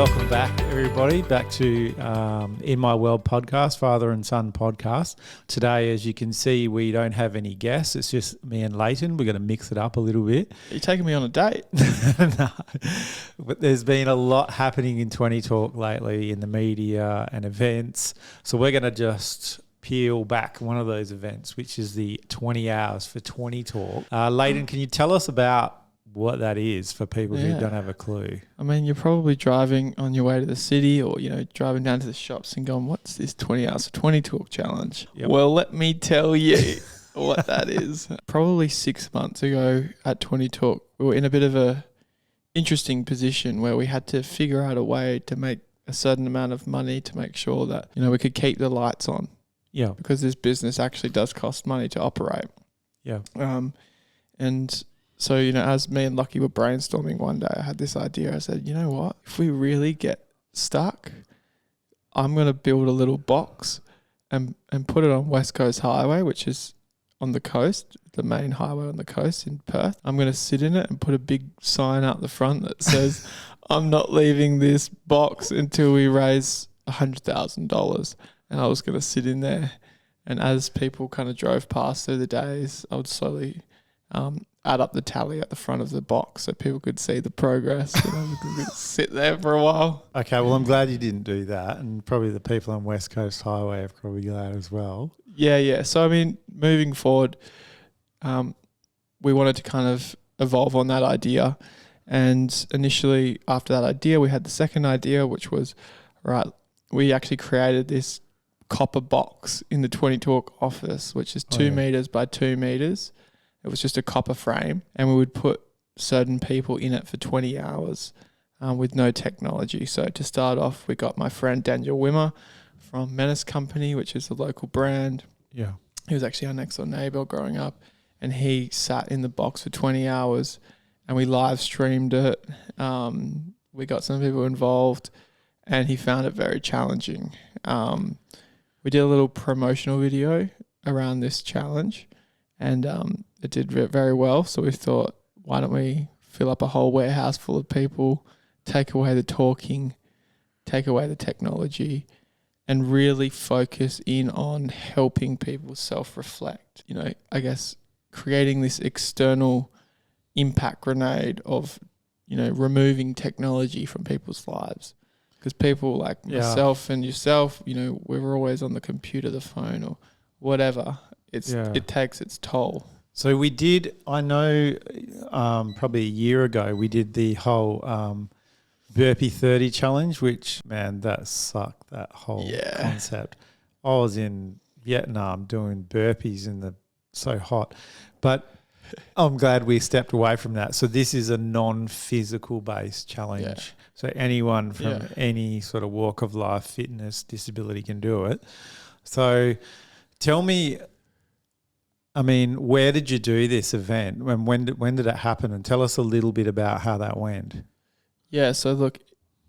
welcome back, everybody, back to In My World podcast, Father and Son podcast. Today, as you can see, we don't have any guests. It's just me and Leighton. We're going to mix it up a little bit. Are you taking me on a date? No. But there's been a lot happening in 20 Talk lately in the media and events. So we're going to just peel back one of those events, which is the 20 Hours for 20 Talk. Leighton, can you tell us about what that is for people who don't have a clue? I mean, you're probably driving on your way to the city or, driving down to the shops and going, what's this 20 Hours for 20 Talk challenge? Yep. Well, let me tell you what that is. Probably 6 months ago at 20 Talk, we were in a bit of a interesting position where we had to figure out a way to make a certain amount of money to make sure that, we could keep the lights on. Yeah. Because this business actually does cost money to operate. Yeah. So, as me and Lucky were brainstorming one day, I had this idea. I said, you know what? If we really get stuck, I'm going to build a little box and put it on West Coast Highway, which is on the coast, the main highway on the coast in Perth. I'm going to sit in it and put a big sign out the front that says, I'm not leaving this box until we raise $100,000. And I was going to sit in there. And as people kind of drove past through the days, I would slowly add up the tally at the front of the box so people could see the progress. We could sit there for a while. Okay, well, I'm glad you didn't do that, and probably the people on West Coast Highway are probably glad as well. Yeah. So, moving forward, we wanted to kind of evolve on that idea. And initially, after that idea, we had the second idea, which was, we actually created this copper box in the 20 Talk office, which is 2 meters by 2 meters. It was just a copper frame, and we would put certain people in it for 20 hours with no technology. So to start off, we got my friend Daniel Wimmer from Menace Company, which is a local brand. Yeah. He was actually our next door neighbour growing up, and he sat in the box for 20 hours, and we live streamed it. We got some people involved, and he found it very challenging. We did a little promotional video around this challenge, and it did very well. So we thought, why don't we fill up a whole warehouse full of people, take away the talking, take away the technology, and really focus in on helping people self-reflect. I guess creating this external impact grenade of, removing technology from people's lives. Because people like myself and yourself, we're always on the computer, the phone, or whatever. It takes its toll. So we did, I know probably a year ago, we did the whole Burpee 30 challenge, which, man, that sucked, that whole concept. I was in Vietnam doing burpees so hot. But I'm glad we stepped away from that. So this is a non-physical based challenge. Yeah. So anyone from any sort of walk of life, fitness, disability can do it. So tell me, where did you do this event? When did it happen? And tell us a little bit about how that went. Yeah, so look,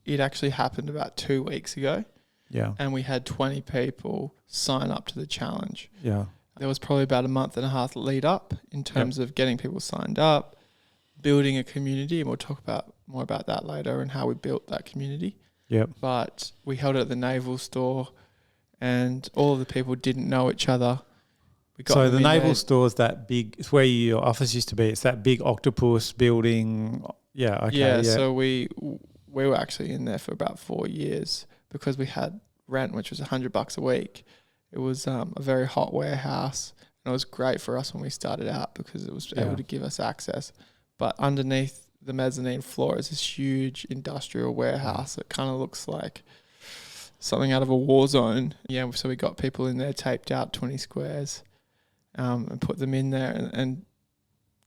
it actually happened about 2 weeks ago. Yeah. And we had 20 people sign up to the challenge. Yeah. There was probably about a month and a half lead up in terms of getting people signed up, building a community, and we'll talk more about that later and how we built that community. Yep. But we held it at the Naval store, and all of the people didn't know each other. So the Naval store is that big, it's where your office used to be. It's that big octopus building. Yeah, okay. Yeah, so we were actually in there for about 4 years because we had rent, which was $100 a week. It was a very hot warehouse, and it was great for us when we started out because it was able to give us access. But underneath the mezzanine floor is this huge industrial warehouse. It kind of looks like something out of a war zone. Yeah, so we got people in there, taped out 20 squares, and put them in there and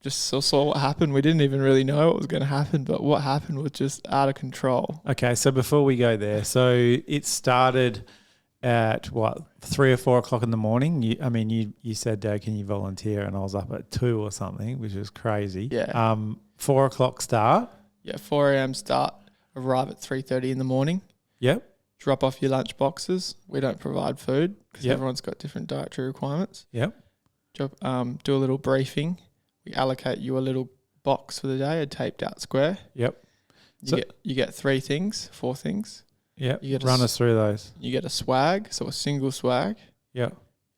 just saw what happened. We didn't even really know what was going to happen, but what happened was just out of control. Okay, so before we go there, so it started at 3 or 4 o'clock in the morning. You said, Dad, can you volunteer? And I was up at 2 or something, which was crazy. Yeah. 4 o'clock start. Yeah, 4 a.m. start. Arrive at 3:30 in the morning. Yep. Drop off your lunch boxes. We don't provide food because everyone's got different dietary requirements. Yep. Do a little briefing. We allocate you a little box for the day, a taped out square. Yep. You get 3 things, 4 things. Yeah. Run us through those. You get a swag, so a single swag. Yeah.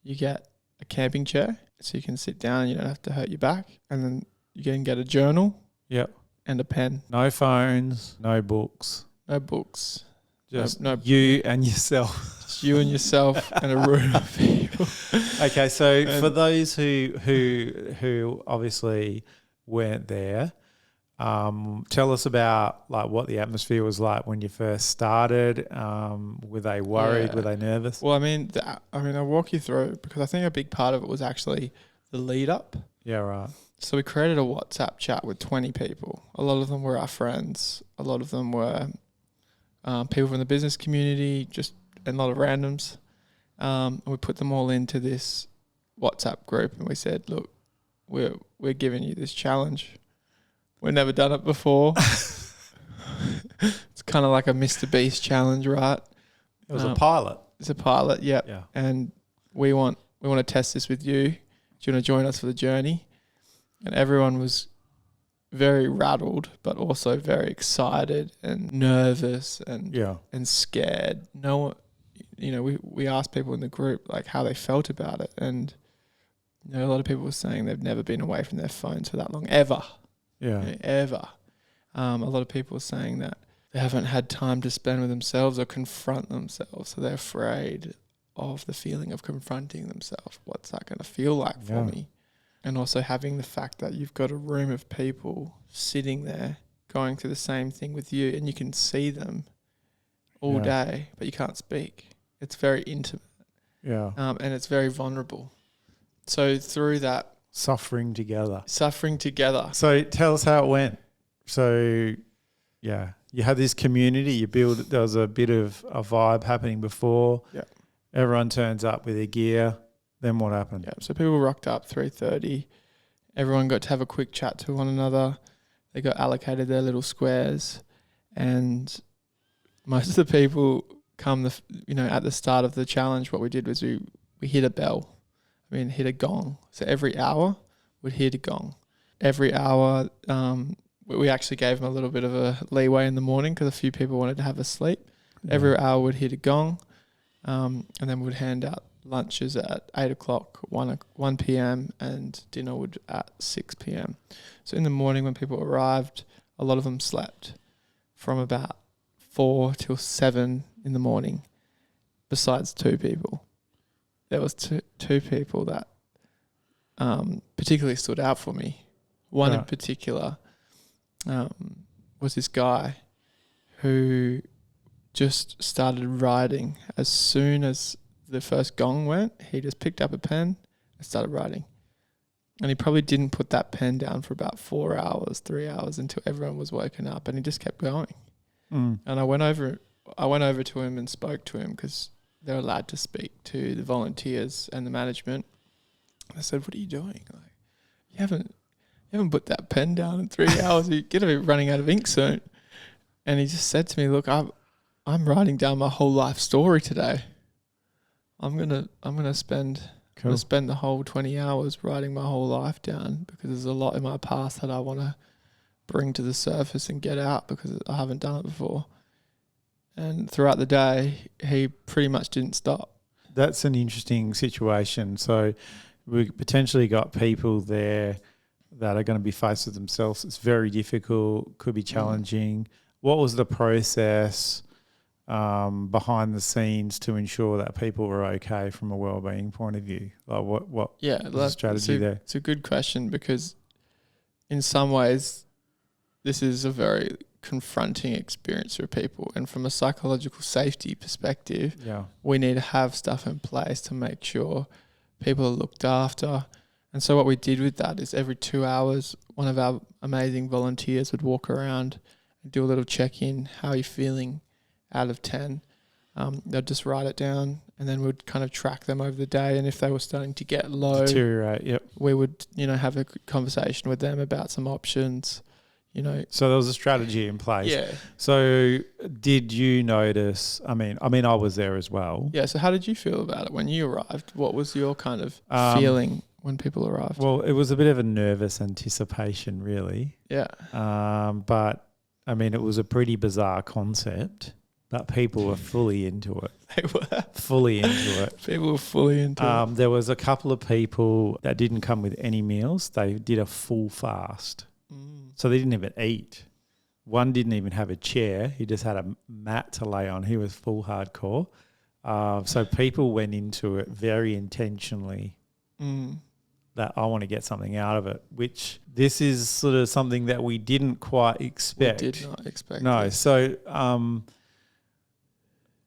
You get a camping chair, so you can sit down and you don't have to hurt your back. And then you can get a journal. Yeah. And a pen. No phones, no books. No books. Just you and yourself. Just you and yourself and a room of people. Okay, so for those who obviously weren't there, tell us about like what the atmosphere was like when you first started. Were they worried? Were they nervous? Well, I mean, I'll walk you through because I think a big part of it was actually the lead up. Yeah, right. So we created a WhatsApp chat with 20 people. A lot of them were our friends. A lot of them were people from the business community, and a lot of randoms. And we put them all into this WhatsApp group and we said, look, we're giving you this challenge. We've never done it before. It's kind of like a Mr. Beast challenge, right? It was a pilot. It's a pilot, yep. Yeah. And we want to test this with you. Do you want to join us for the journey? And everyone was very rattled, but also very excited and nervous and scared. No, we asked people in the group like how they felt about it, and a lot of people were saying they've never been away from their phones for that long, ever. Yeah, ever. A lot of people were saying that they haven't had time to spend with themselves or confront themselves, so they're afraid of the feeling of confronting themselves. What's that going to feel like for me? And also having the fact that you've got a room of people sitting there going through the same thing with you and you can see them all day, but you can't speak. It's very intimate. Yeah. And it's very vulnerable. So through that... Suffering together. So tell us how it went. So, you had this community, you built, there was a bit of a vibe happening before. Yeah. Everyone turns up with their gear. Then what happened? Yeah, so people rocked up 3:30. Everyone got to have a quick chat to one another. They got allocated their little squares, and most of the people at the start of the challenge. What we did was we hit a bell. Hit a gong. So every hour we'd hit a gong. Every hour, we actually gave them a little bit of a leeway in the morning because a few people wanted to have a sleep. Yeah. Every hour we'd hit a gong, and then we'd hand out lunches at 8 o'clock, 1 p.m. and dinner would at 6 p.m. So in the morning when people arrived, a lot of them slept from about 4 till 7 in the morning, besides 2 people. There was two people that particularly stood out for me. One in particular was this guy who just started writing as soon as the first gong went. He just picked up a pen and started writing. And he probably didn't put that pen down for about 4 hours, 3 hours until everyone was woken up, and he just kept going. And I went over to him and spoke to him because they're allowed to speak to the volunteers and the management. I said, "What are you doing? Like, you haven't put that pen down in 3 hours. You're gonna be running out of ink soon." And he just said to me, "Look, I'm writing down my whole life story today. I'm gonna spend the whole 20 hours writing my whole life down because there's a lot in my past that I want to bring to the surface and get out because I haven't done it before." And throughout the day, he pretty much didn't stop. That's an interesting situation. So we potentially got people there that are going to be faced with themselves. It's very difficult, could be challenging. What was the process behind the scenes to ensure that people were okay from a wellbeing point of view? Like what was the strategy there? It's a good question because in some ways this is a very confronting experience for people, and from a psychological safety perspective, we need to have stuff in place to make sure people are looked after. And so what we did with that is every 2 hours, one of our amazing volunteers would walk around and do a little check-in. How are you feeling out of 10? They'd just write it down, and then we'd kind of track them over the day. And if they were starting to get low, deteriorate, we would, have a conversation with them about some options. So there was a strategy in place. Yeah. So did you notice, I mean I was there as well. Yeah, so how did you feel about it when you arrived? What was your kind of feeling when people arrived? Well, it was a bit of a nervous anticipation really. Yeah. But I mean, it was a pretty bizarre concept, but people were fully into it. They were. Fully into it. People were fully into it. There was a couple of people that didn't come with any meals. They did a full fast. So they didn't even eat. One didn't even have a chair. He just had a mat to lay on. He was full hardcore. So people went into it very intentionally that I want to get something out of it, which this is sort of something that we didn't quite expect. We did not expect. No. It. So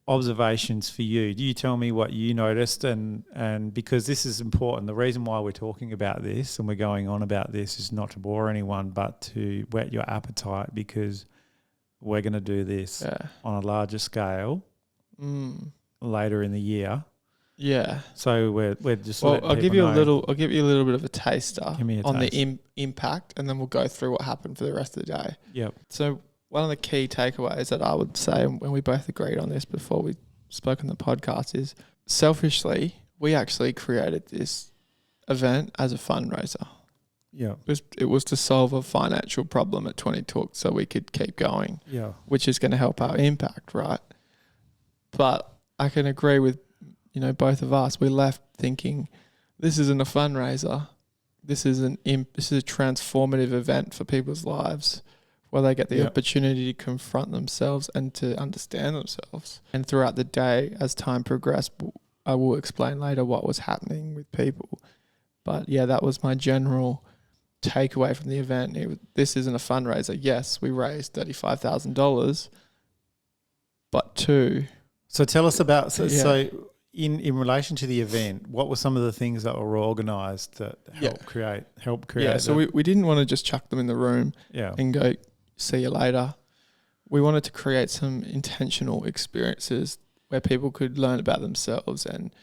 observations for you. Do you tell me what you noticed? And because this is important, the reason why we're talking about this and we're going on about this is not to bore anyone, but to whet your appetite, because we're going to do this on a larger scale later in the year. Yeah. So we're just. Well, I'll give you a little bit of a taster on taste. the impact, and then we'll go through what happened for the rest of the day. Yep. So one of the key takeaways that I would say, when we both agreed on this before we spoke on the podcast, is selfishly, we actually created this event as a fundraiser. Yeah. It was to solve a financial problem at 20 Talk so we could keep going. Yeah. Which is going to help our impact, right? But I can agree with, both of us. We left thinking this isn't a fundraiser. This is a transformative event for people's lives, where they get the opportunity to confront themselves and to understand themselves. And throughout the day, as time progressed, I will explain later what was happening with people. But yeah, that was my general takeaway from the event. This isn't a fundraiser. Yes, we raised $35,000, but So tell us about, so in relation to the event, what were some of the things that were organised that helped create? Yeah, so we didn't want to just chuck them in the room and go, see you later. We wanted to create some intentional experiences where people could learn about themselves and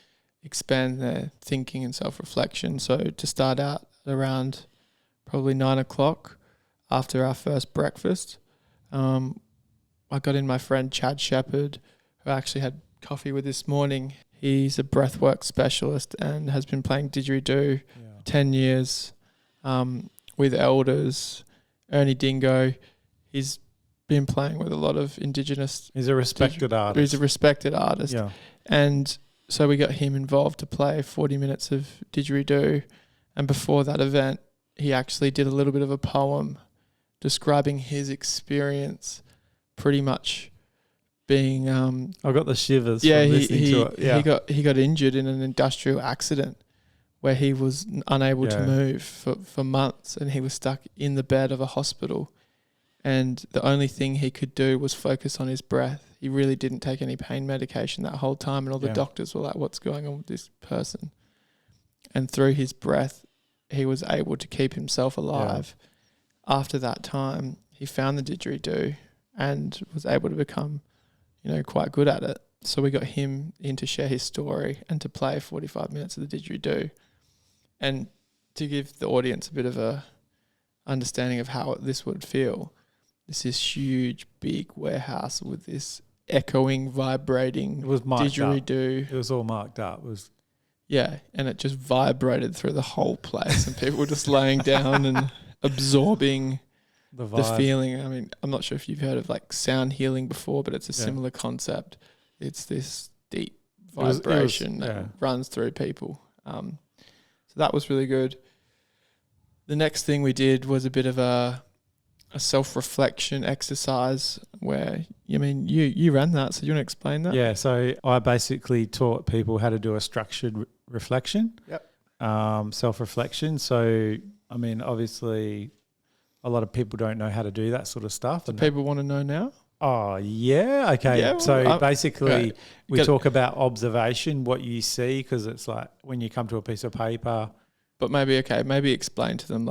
expand their thinking and self-reflection. So to start out around probably 9 o'clock after our first breakfast, I got in my friend Chad Shepherd, who I actually had coffee with this morning. He's a breathwork specialist and has been playing didgeridoo for 10 years with elders. Ernie Dingo, he's been playing with a lot of Indigenous... He's a respected artist. He's a respected artist. Yeah. And so we got him involved to play 40 minutes of didgeridoo. And before that event, he actually did a little bit of a poem describing his experience pretty much being... I got the shivers from listening to it. Yeah, he got injured in an industrial accident where he was unable to move for months, and he was stuck in the bed of a hospital. And the only thing he could do was focus on his breath. He really didn't take any pain medication that whole time, and all the doctors were like, what's going on with this person? And through his breath, he was able to keep himself alive. After that time, he found the didgeridoo and was able to become, quite good at it. So we got him in to share his story and to play 45 minutes of the didgeridoo, and to give the audience a bit of a understanding of how this would feel. This is huge, big warehouse with this echoing, vibrating didgeridoo. It was all marked up. And it just vibrated through the whole place, and people were just laying down and absorbing the feeling. I mean, I'm not sure if you've heard of like sound healing before, but it's a similar concept. It's this deep vibration that runs through people. So that was really good. The next thing we did was a bit of a self-reflection exercise where, you ran that, so you want to explain that? Yeah, so I basically taught people how to do a structured reflection. Yep. Self-reflection. So, obviously a lot of people don't know how to do that sort of stuff. Do people want to know now? Oh, yeah. Okay. Yeah, well, so basically we talk about observation, what you see, because it's like when you come to a piece of paper. But maybe explain to them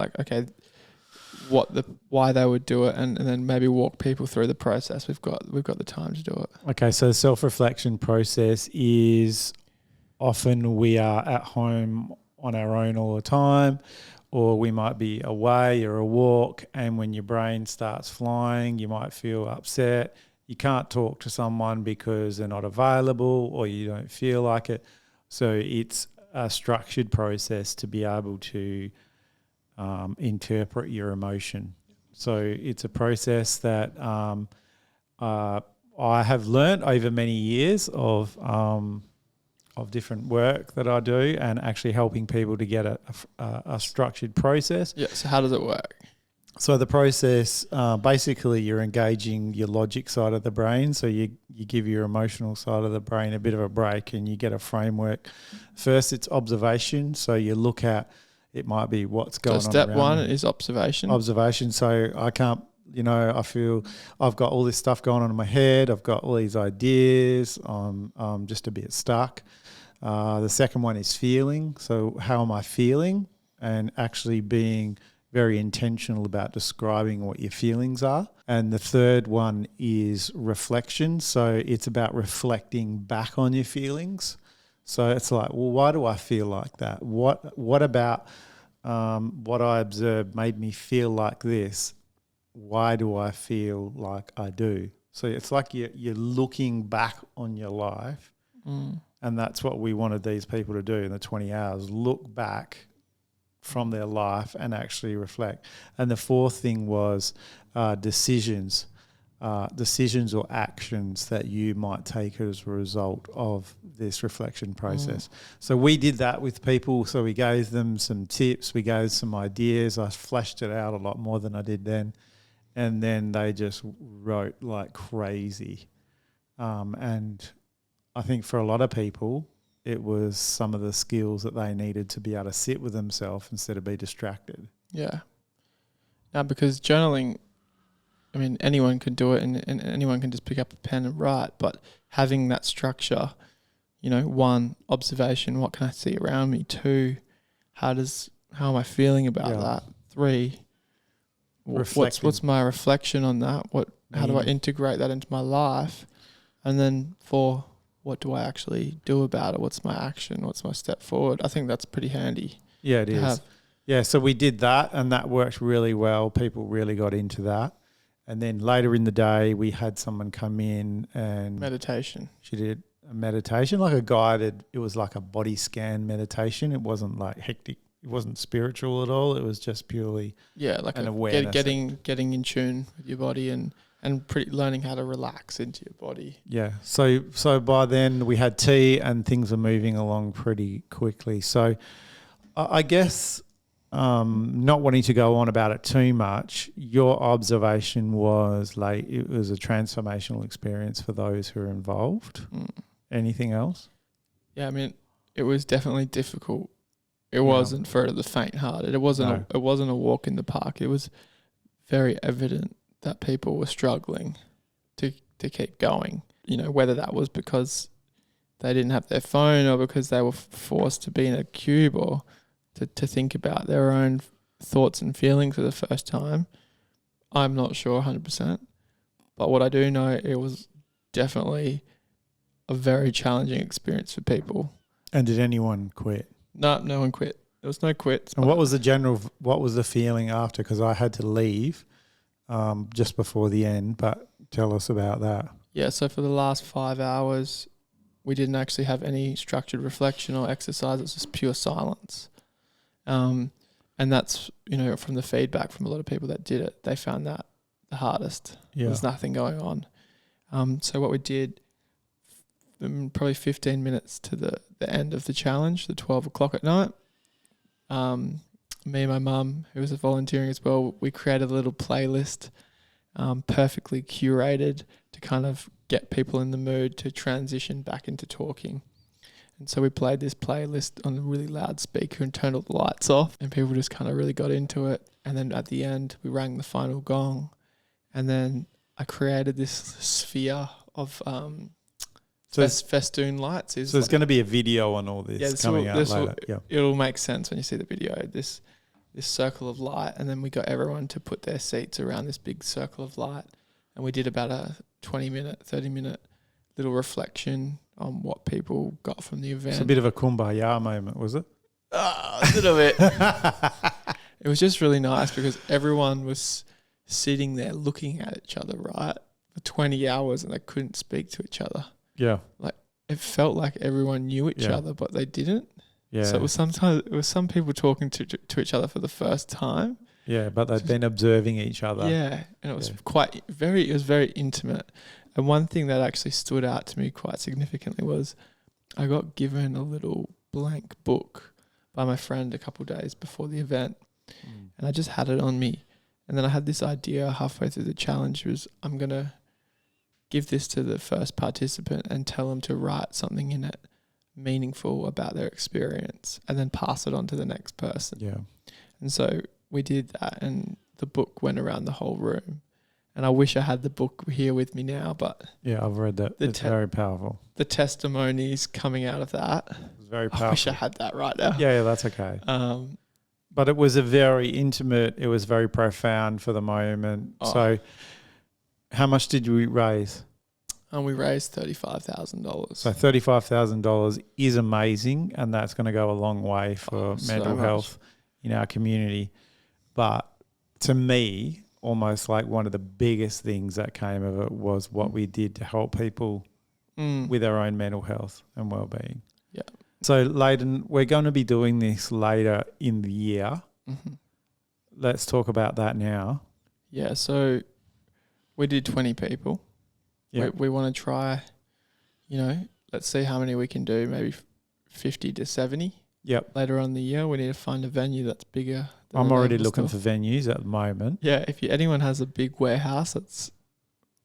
why they would do it, and then maybe walk people through the process. We've got the time to do it. Okay. So the self-reflection process is often we are at home on our own all the time, or we might be away or a walk, and when your brain starts flying, you might feel upset. You can't talk to someone because they're not available or you don't feel like it. So it's a structured process to be able to interpret your emotion. So it's a process that I have learnt over many years of different work that I do, and actually helping people to get a structured process. Yeah. So how does it work? So the process, basically you're engaging your logic side of the brain. So you give your emotional side of the brain a bit of a break, and you get a framework. First, it's observation. So you look at, it might be what's going on. So step one me. is observation. Observation. So I can't, I feel I've got all this stuff going on in my head. I've got all these ideas. I'm just a bit stuck. The second one is feeling. So how am I feeling? And actually being very intentional about describing what your feelings are. And the third one is reflection. So it's about reflecting back on your feelings. So it's like, well, why do I feel like that? What about what I observed made me feel like this? Why do I feel like I do? So it's like you're looking back on your life. And that's what we wanted these people to do in the 20 hours, look back from their life and actually reflect. And the fourth thing was decisions or actions that you might take as a result of this reflection process. So we did that with people. So we gave them some tips, we gave some ideas. I fleshed it out a lot more than I did then. And then they just wrote like crazy. And I think for a lot of people, it was some of the skills that they needed to be able to sit with themselves instead of be distracted. Yeah. Now, because journaling, I mean, anyone can do it, and anyone can just pick up a pen and write, but having that structure, 1, observation, what can I see around me? 2, how am I feeling about that? 3, what's my reflection on that? How do I integrate that into my life? And then 4, what do I actually do about it? What's my action? What's my step forward? I think that's pretty handy. Yeah, it is. Yeah, so we did that, and that worked really well. People really got into that. And then later in the day, we had someone come in and... Meditation. She did a meditation, like a guided, it was like a body scan meditation. It wasn't like hectic. It wasn't spiritual at all. It was just purely an awareness. Getting in tune with your body and learning how to relax into your body. Yeah. So by then we had tea and things were moving along pretty quickly. So I guess not wanting to go on about it too much, your observation was like it was a transformational experience for those who are involved. Anything else? Yeah, I mean, it was definitely difficult. It wasn't for the faint-hearted. It wasn't a walk in the park. It was very evident that people were struggling to keep going, whether that was because they didn't have their phone or because they were forced to be in a cube or to think about their own thoughts and feelings for the first time. I'm not sure 100%, but what I do know, it was definitely a very challenging experience for people. And did anyone quit? No one quit. There was no quits. And what was the feeling after? Because I had to leave just before the end, but tell us about that. Yeah, so for the last 5 hours, we didn't actually have any structured reflection or exercise. It's just pure silence. And that's, from the feedback from a lot of people that did it, they found that the hardest. Yeah. There's nothing going on. So what we did, probably 15 minutes to the end of the challenge, the 12 o'clock at night, me and my mum, who was volunteering as well, we created a little playlist, perfectly curated to kind of get people in the mood to transition back into talking. And so we played this playlist on a really loud speaker and turned all the lights off, and people just kind of really got into it. And then at the end, we rang the final gong, and then I created this sphere of festoon lights. So there's going to be a video on all this coming out later. It'll make sense when you see the video. This circle of light, and then we got everyone to put their seats around this big circle of light, and we did about a 20-minute, 30-minute little reflection on what people got from the event. It's a bit of a kumbaya moment, was it? A little bit. It was just really nice because everyone was sitting there looking at each other, right, for 20 hours, and they couldn't speak to each other. Yeah. Like, it felt like everyone knew each other, but they didn't. Yeah. So it was some people talking to each other for the first time, Yeah, but they'd been observing each other. Yeah, and it was it was very intimate. And one thing that actually stood out to me quite significantly was I got given a little blank book by my friend a couple of days before the event, and I just had it on me. And then I had this idea halfway through the challenge was I'm going to give this to the first participant and tell them to write something in it meaningful about their experience and then pass it on to the next person. Yeah. And so we did that, and the book went around the whole room. And I wish I had the book here with me now, but yeah, I've read that. It's very powerful. The testimonies coming out of that, it's very powerful. I wish I had that right now. Yeah, that's okay. But it was a very intimate. It was very profound for the moment. So, how much did we raise? We raised $35,000. So $35,000 is amazing, and that's going to go a long way for mental health in our community. But to me, almost like one of the biggest things that came of it was what we did to help people with their own mental health and well-being. Yeah. So, Leighton, we're going to be doing this later in the year. Mm-hmm. Let's talk about that now. Yeah, so we did 20 people. Yep. We want to try, let's see how many we can do, maybe 50 to 70. Yep. Later on in the year, we need to find a venue that's bigger. I'm already looking for venues at the moment. Yeah, if anyone has a big warehouse that's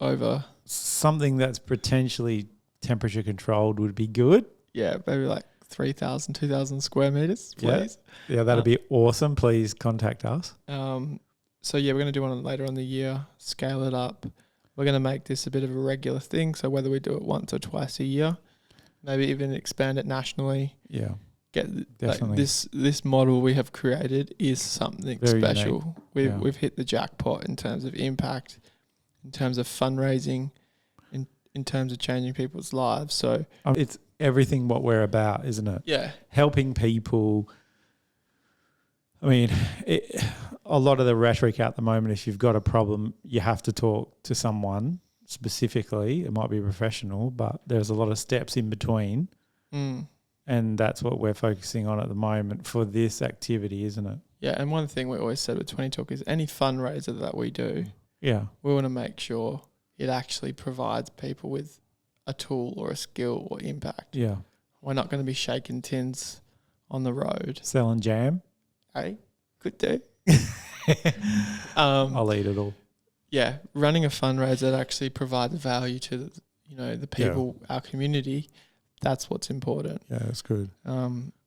over... Something that's potentially temperature controlled would be good. Yeah, maybe like 3,000, 2,000 square meters, please. Yeah, that'd be awesome. Please contact us. So, yeah, we're going to do one later on in the year, scale it up. We're going to make this a bit of a regular thing. So whether we do it once or twice a year, maybe even expand it nationally. Yeah. Definitely. This model we have created is something very special. We've hit the jackpot in terms of impact, in terms of fundraising, in terms of changing people's lives. So it's everything what we're about, isn't it? Yeah. Helping people. I mean, a lot of the rhetoric at the moment, if you've got a problem, you have to talk to someone specifically. It might be professional, but there's a lot of steps in between. And that's what we're focusing on at the moment for this activity, isn't it? Yeah, and one thing we always said with 20 Talk is any fundraiser that we do, we want to make sure it actually provides people with a tool or a skill or impact. Yeah. We're not going to be shaking tins on the road. Selling jam. Hey, good day. I'll eat it all. Yeah, running a fundraiser that actually provides value to the people, our community. That's what's important. Yeah, that's good.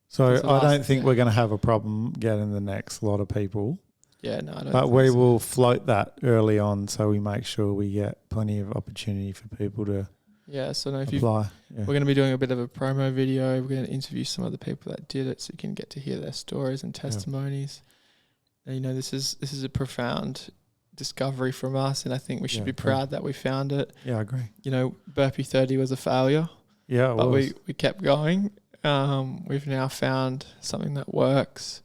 So I don't think we're going to have a problem getting the next lot of people. Yeah, no, I don't. But we will float that early on, so we make sure we get plenty of opportunity for people to. Yeah, so if apply. We're going to be doing a bit of a promo video. We're going to interview some of the people that did it, so you can get to hear their stories and testimonies. And, this is a profound discovery from us, and I think we should be proud that we found it. Yeah, I agree. Burpee 30 was a failure. Yeah, but we kept going. We've now found something that works,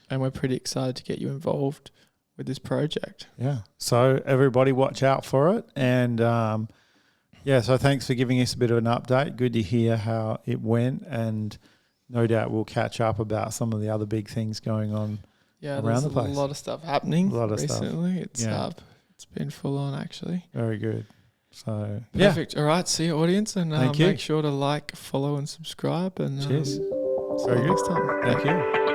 and we're pretty excited to get you involved with this project. Yeah. So everybody watch out for it. And so thanks for giving us a bit of an update. Good to hear how it went, and no doubt we'll catch up about some of the other big things going on around the place. A lot of stuff happening recently. Stuff. It's been full on actually. Very good. So perfect. All right, see you, audience, and Thank you. Make sure to like, follow, and subscribe. And cheers. See you next time. Thank you.